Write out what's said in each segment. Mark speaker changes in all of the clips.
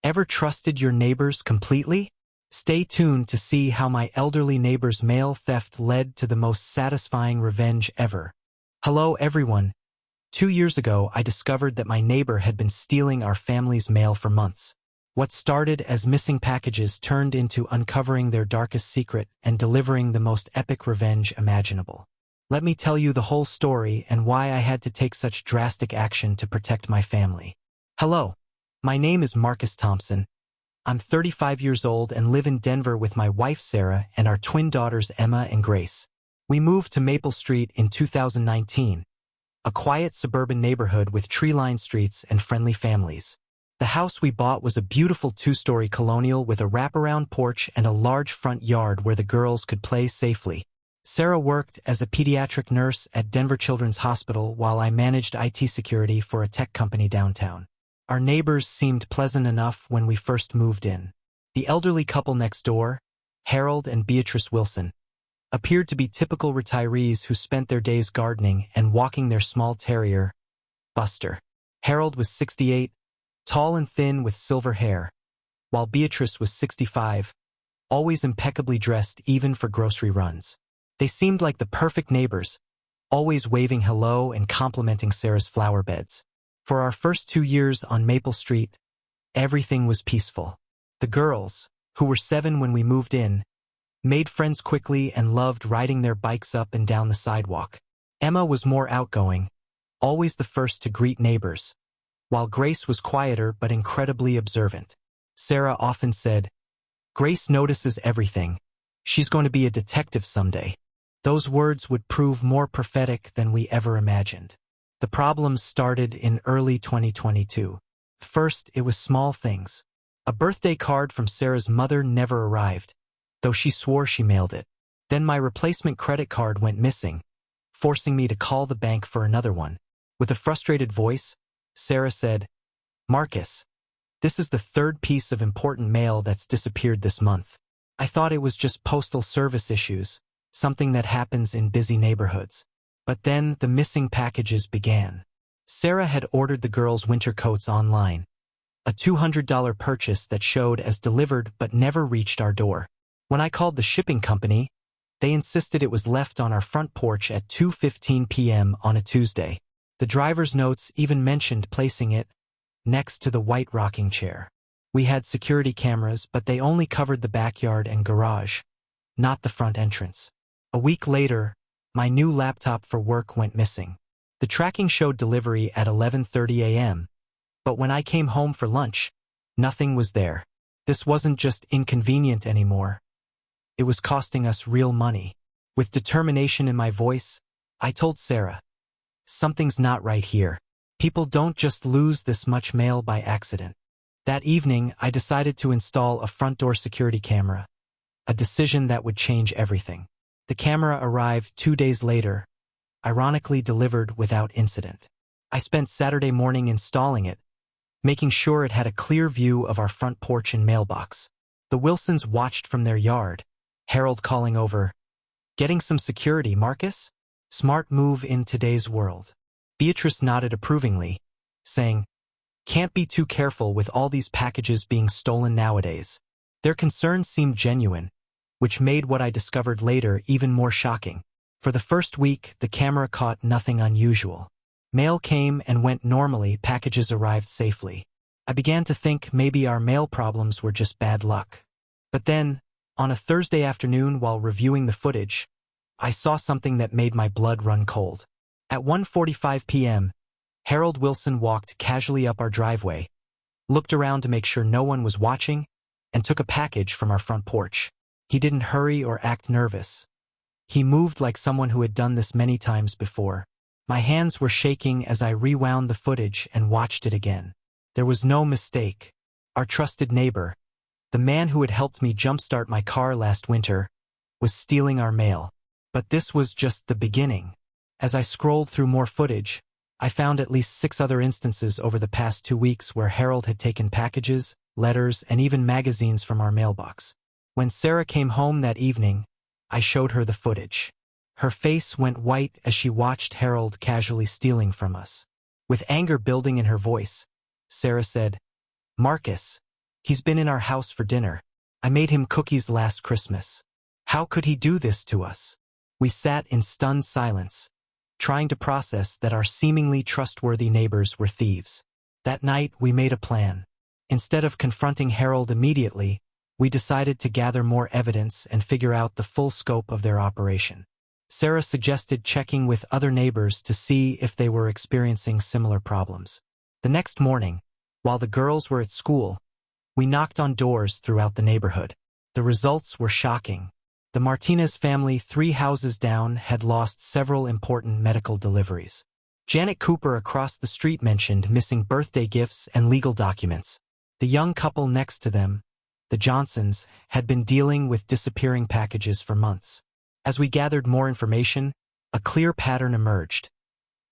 Speaker 1: Ever trusted your neighbors completely? Stay tuned to see how my elderly neighbor's mail theft led to the most satisfying revenge ever. Hello everyone. 2 years ago, I discovered that my neighbor had been stealing our family's mail for months. What started as missing packages turned into uncovering their darkest secret and delivering the most epic revenge imaginable. Let me tell you the whole story and why I had to take such drastic action to protect my family. Hello. My name is Marcus Thompson. I'm 35 years old and live in Denver with my wife Sarah and our twin daughters Emma and Grace. We moved to Maple Street in 2019, a quiet suburban neighborhood with tree-lined streets and friendly families. The house we bought was a beautiful 2-story colonial with a wraparound porch and a large front yard where the girls could play safely. Sarah worked as a pediatric nurse at Denver Children's Hospital while I managed IT security for a tech company downtown. Our neighbors seemed pleasant enough when we first moved in. The elderly couple next door, Harold and Beatrice Wilson, appeared to be typical retirees who spent their days gardening and walking their small terrier, Buster. Harold was 68, tall and thin with silver hair, while Beatrice was 65, always impeccably dressed even for grocery runs. They seemed like the perfect neighbors, always waving hello and complimenting Sarah's flower beds. For our first 2 years on Maple Street, everything was peaceful. The girls, who were 7 when we moved in, made friends quickly and loved riding their bikes up and down the sidewalk. Emma was more outgoing, always the first to greet neighbors, while Grace was quieter but incredibly observant. Sarah often said, "Grace notices everything. She's going to be a detective someday." Those words would prove more prophetic than we ever imagined. The problems started in early 2022. First, it was small things. A birthday card from Sarah's mother never arrived, though she swore she mailed it. Then my replacement credit card went missing, forcing me to call the bank for another one. With a frustrated voice, Sarah said, "Marcus, this is the 3rd piece of important mail that's disappeared this month." I thought it was just postal service issues, something that happens in busy neighborhoods. But then the missing packages began. Sarah had ordered the girls' winter coats online, a $200 purchase that showed as delivered but never reached our door. When I called the shipping company, they insisted it was left on our front porch at 2:15 p.m. on a Tuesday. The driver's notes even mentioned placing it next to the white rocking chair. We had security cameras, but they only covered the backyard and garage, not the front entrance. A week later, my new laptop for work went missing. The tracking showed delivery at 11:30 a.m., but when I came home for lunch, nothing was there. This wasn't just inconvenient anymore. It was costing us real money. With determination in my voice, I told Sarah, "Something's not right here. People don't just lose this much mail by accident." That evening, I decided to install a front door security camera, a decision that would change everything. The camera arrived 2 days later, ironically delivered without incident. I spent Saturday morning installing it, making sure it had a clear view of our front porch and mailbox. The Wilsons watched from their yard, Harold calling over, "Getting some security, Marcus? Smart move in today's world." Beatrice nodded approvingly, saying, "Can't be too careful with all these packages being stolen nowadays." Their concerns seemed genuine, which made what I discovered later even more shocking. For the first week, the camera caught nothing unusual. Mail came and went normally, packages arrived safely. I began to think maybe our mail problems were just bad luck. But then, on a Thursday afternoon while reviewing the footage, I saw something that made my blood run cold. At 1:45 p.m., Harold Wilson walked casually up our driveway, looked around to make sure no one was watching, and took a package from our front porch. He didn't hurry or act nervous. He moved like someone who had done this many times before. My hands were shaking as I rewound the footage and watched it again. There was no mistake. Our trusted neighbor, the man who had helped me jumpstart my car last winter, was stealing our mail. But this was just the beginning. As I scrolled through more footage, I found at least 6 other instances over the past 2 weeks where Harold had taken packages, letters, and even magazines from our mailbox. When Sarah came home that evening, I showed her the footage. Her face went white as she watched Harold casually stealing from us. With anger building in her voice, Sarah said, "Marcus, He's been in our house for dinner. I made him cookies last Christmas. How could he do this to us? We sat in stunned silence, trying to process that our seemingly trustworthy neighbors were thieves. That night, we made a plan. Instead of confronting Harold immediately, we decided to gather more evidence and figure out the full scope of their operation. Sarah suggested checking with other neighbors to see if they were experiencing similar problems. The next morning, while the girls were at school, we knocked on doors throughout the neighborhood. The results were shocking. The Martinez family, 3 houses down, had lost several important medical deliveries. Janet Cooper across the street mentioned missing birthday gifts and legal documents. The young couple next to them, the Johnsons, had been dealing with disappearing packages for months. As we gathered more information, a clear pattern emerged.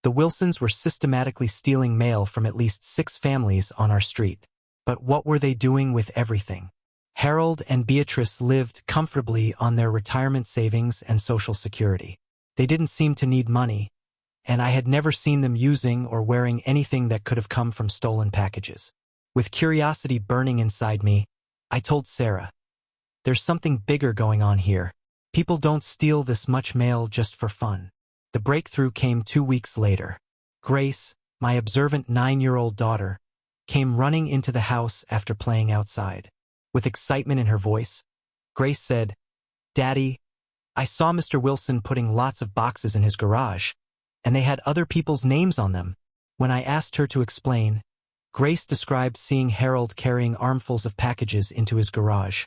Speaker 1: The Wilsons were systematically stealing mail from at least 6 families on our street. But what were they doing with everything? Harold and Beatrice lived comfortably on their retirement savings and Social Security. They didn't seem to need money, and I had never seen them using or wearing anything that could have come from stolen packages. With curiosity burning inside me, I told Sarah, "There's something bigger going on here. People don't steal this much mail just for fun." The breakthrough came 2 weeks later. Grace, my observant 9-year-old daughter, came running into the house after playing outside. With excitement in her voice, Grace said, "Daddy, I saw Mr. Wilson putting lots of boxes in his garage, and they had other people's names on them." When I asked her to explain, Grace described seeing Harold carrying armfuls of packages into his garage,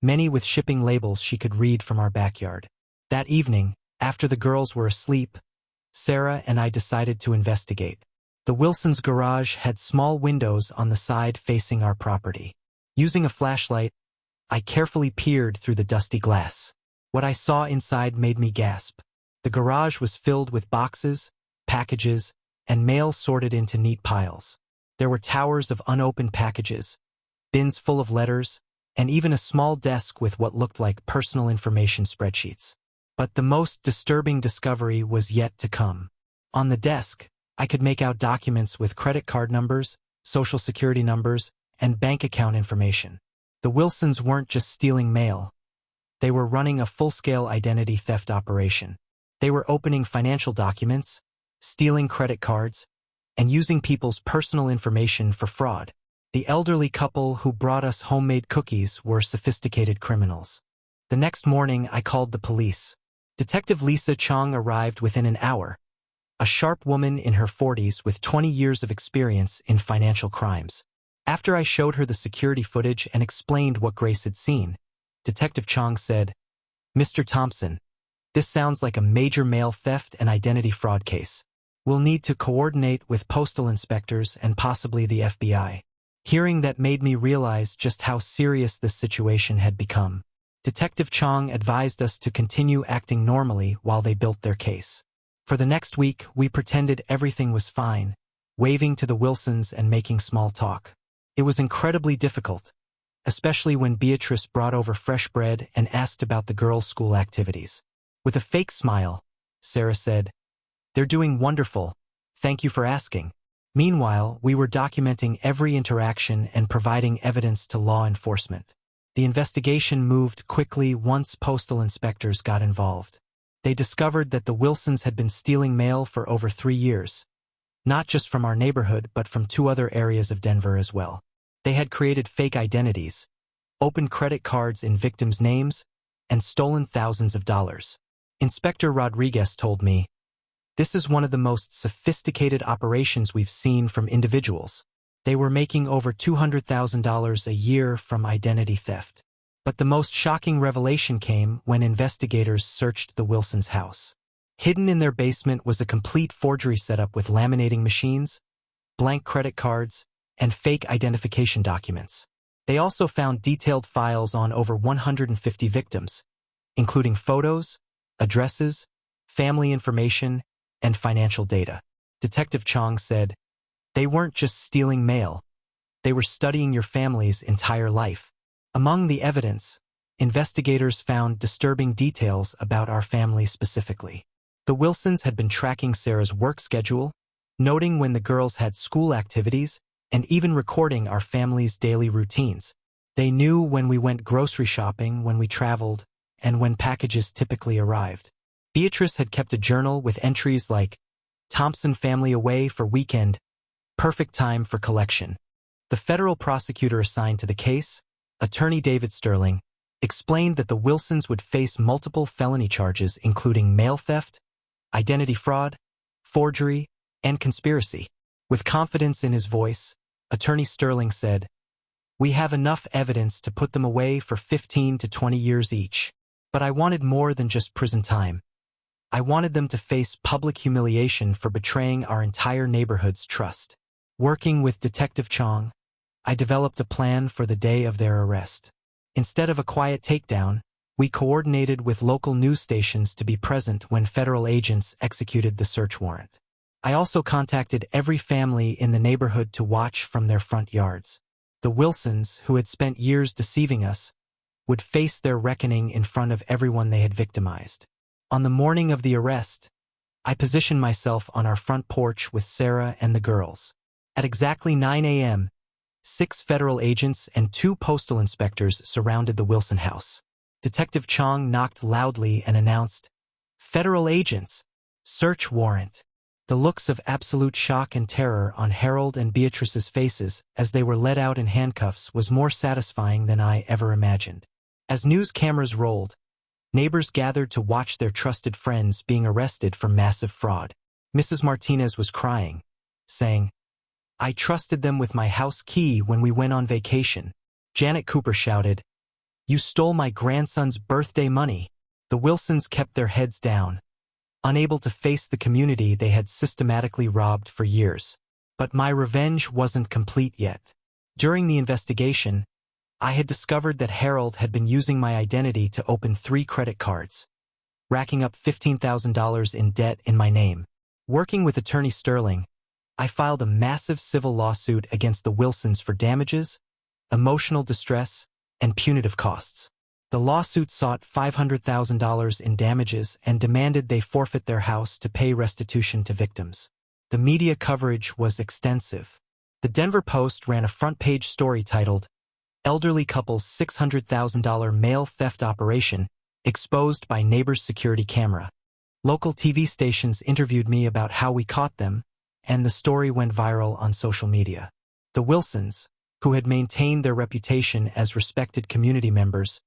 Speaker 1: many with shipping labels she could read from our backyard. That evening, after the girls were asleep, Sarah and I decided to investigate. The Wilsons' garage had small windows on the side facing our property. Using a flashlight, I carefully peered through the dusty glass. What I saw inside made me gasp. The garage was filled with boxes, packages, and mail sorted into neat piles. There were towers of unopened packages, bins full of letters, and even a small desk with what looked like personal information spreadsheets. But the most disturbing discovery was yet to come. On the desk, I could make out documents with credit card numbers, Social Security numbers, and bank account information. The Wilsons weren't just stealing mail. They were running a full-scale identity theft operation. They were opening financial documents, stealing credit cards, and using people's personal information for fraud. The elderly couple who brought us homemade cookies were sophisticated criminals. The next morning, I called the police. Detective Lisa Chung arrived within an hour, a sharp woman in her 40s with 20 years of experience in financial crimes. After I showed her the security footage and explained what Grace had seen, Detective Chung said, "Mr. Thompson, this sounds like a major mail theft and identity fraud case. We'll need to coordinate with postal inspectors and possibly the FBI." Hearing that made me realize just how serious this situation had become. Detective Chung advised us to continue acting normally while they built their case. For the next week, we pretended everything was fine, waving to the Wilsons and making small talk. It was incredibly difficult, especially when Beatrice brought over fresh bread and asked about the girls' school activities. With a fake smile, Sarah said, "They're doing wonderful. Thank you for asking." Meanwhile, we were documenting every interaction and providing evidence to law enforcement. The investigation moved quickly once postal inspectors got involved. They discovered that the Wilsons had been stealing mail for over 3 years, not just from our neighborhood but from 2 other areas of Denver as well. They had created fake identities, opened credit cards in victims' names, and stolen thousands of dollars. Inspector Rodriguez told me, "This is one of the most sophisticated operations we've seen from individuals. They were making over $200,000 a year from identity theft." But the most shocking revelation came when investigators searched the Wilsons' house. Hidden in their basement was a complete forgery setup with laminating machines, blank credit cards, and fake identification documents. They also found detailed files on over 150 victims, including photos, addresses, family information, and financial data. Detective Chong said, "They weren't just stealing mail. They were studying your family's entire life." Among the evidence, investigators found disturbing details about our family specifically. The Wilsons had been tracking Sarah's work schedule, noting when the girls had school activities, and even recording our family's daily routines. They knew when we went grocery shopping, when we traveled, and when packages typically arrived. Beatrice had kept a journal with entries like, "Thompson family away for weekend, perfect time for collection." The federal prosecutor assigned to the case, Attorney David Sterling, explained that the Wilsons would face multiple felony charges including mail theft, identity fraud, forgery, and conspiracy. With confidence in his voice, Attorney Sterling said, "We have enough evidence to put them away for 15 to 20 years each. But I wanted more than just prison time. I wanted them to face public humiliation for betraying our entire neighborhood's trust." Working with Detective Chong, I developed a plan for the day of their arrest. Instead of a quiet takedown, we coordinated with local news stations to be present when federal agents executed the search warrant. I also contacted every family in the neighborhood to watch from their front yards. The Wilsons, who had spent years deceiving us, would face their reckoning in front of everyone they had victimized. On the morning of the arrest, I positioned myself on our front porch with Sarah and the girls. At exactly 9 a.m., 6 federal agents and 2 postal inspectors surrounded the Wilson house. Detective Chong knocked loudly and announced, "Federal agents, search warrant." The looks of absolute shock and terror on Harold and Beatrice's faces as they were led out in handcuffs was more satisfying than I ever imagined. As news cameras rolled, neighbors gathered to watch their trusted friends being arrested for massive fraud. Mrs. Martinez was crying, saying, "I trusted them with my house key when we went on vacation." Janet Cooper shouted, "You stole my grandson's birthday money." The Wilsons kept their heads down, unable to face the community they had systematically robbed for years. But my revenge wasn't complete yet. During the investigation, I had discovered that Harold had been using my identity to open 3 credit cards, racking up $15,000 in debt in my name. Working with Attorney Sterling, I filed a massive civil lawsuit against the Wilsons for damages, emotional distress, and punitive costs. The lawsuit sought $500,000 in damages and demanded they forfeit their house to pay restitution to victims. The media coverage was extensive. The Denver Post ran a front-page story titled, "Elderly Couple's $600,000 Mail Theft Operation Exposed by Neighbor's Security Camera." Local TV stations interviewed me about how we caught them, and the story went viral on social media. The Wilsons, who had maintained their reputation as respected community members,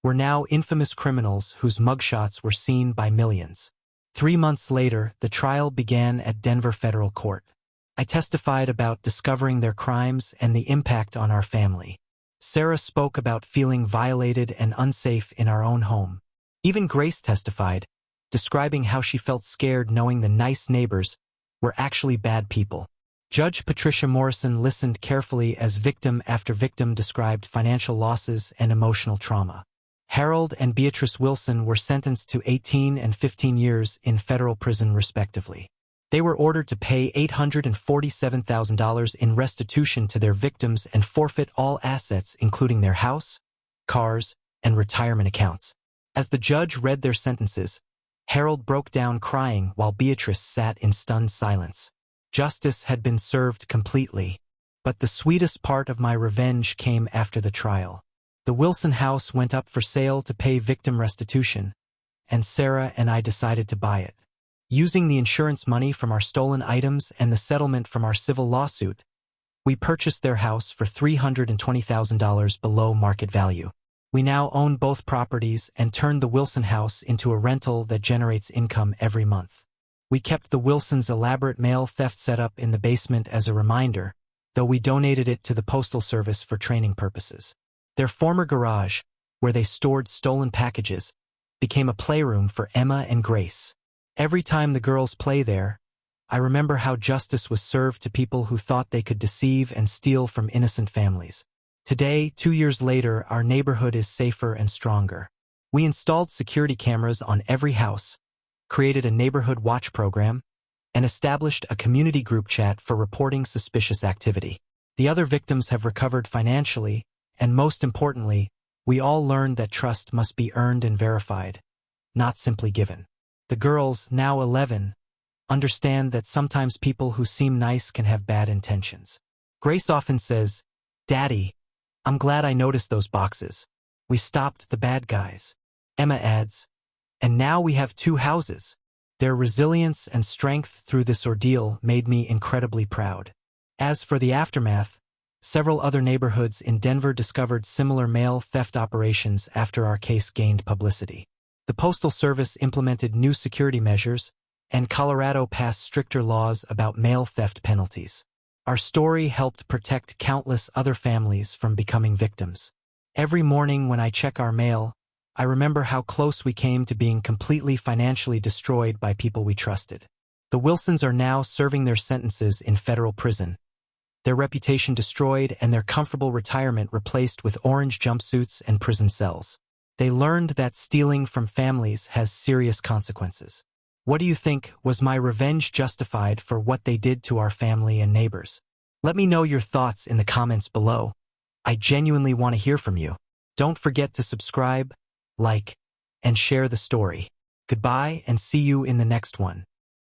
Speaker 1: were now infamous criminals whose mugshots were seen by millions. 3 months later, the trial began at Denver Federal Court. I testified about discovering their crimes and the impact on our family. Sarah spoke about feeling violated and unsafe in our own home. Even Grace testified, describing how she felt scared knowing the nice neighbors were actually bad people. Judge Patricia Morrison listened carefully as victim after victim described financial losses and emotional trauma. Harold and Beatrice Wilson were sentenced to 18 and 15 years in federal prison respectively. They were ordered to pay $847,000 in restitution to their victims and forfeit all assets including their house, cars, and retirement accounts. As the judge read their sentences, Harold broke down crying while Beatrice sat in stunned silence. Justice had been served completely, but the sweetest part of my revenge came after the trial. The Wilson house went up for sale to pay victim restitution, and Sarah and I decided to buy it. Using the insurance money from our stolen items and the settlement from our civil lawsuit, we purchased their house for $320,000 below market value. We now own both properties and turned the Wilson house into a rental that generates income every month. We kept the Wilsons' elaborate mail theft setup in the basement as a reminder, though we donated it to the Postal Service for training purposes. Their former garage, where they stored stolen packages, became a playroom for Emma and Grace. Every time the girls play there, I remember how justice was served to people who thought they could deceive and steal from innocent families. Today, 2 years later, our neighborhood is safer and stronger. We installed security cameras on every house, created a neighborhood watch program, and established a community group chat for reporting suspicious activity. The other victims have recovered financially, and most importantly, we all learned that trust must be earned and verified, not simply given. The girls, now 11, understand that sometimes people who seem nice can have bad intentions. Grace often says, "Daddy, I'm glad I noticed those boxes. We stopped the bad guys." Emma adds, "And now we have 2 houses." Their resilience and strength through this ordeal made me incredibly proud. As for the aftermath, several other neighborhoods in Denver discovered similar mail theft operations after our case gained publicity. The Postal Service implemented new security measures, and Colorado passed stricter laws about mail theft penalties. Our story helped protect countless other families from becoming victims. Every morning when I check our mail, I remember how close we came to being completely financially destroyed by people we trusted. The Wilsons are now serving their sentences in federal prison, their reputation destroyed and their comfortable retirement replaced with orange jumpsuits and prison cells. They learned that stealing from families has serious consequences. What do you think? Was my revenge justified for what they did to our family and neighbors? Let me know your thoughts in the comments below. I genuinely want to hear from you. Don't forget to subscribe, like, and share the story. Goodbye and see you in the next one.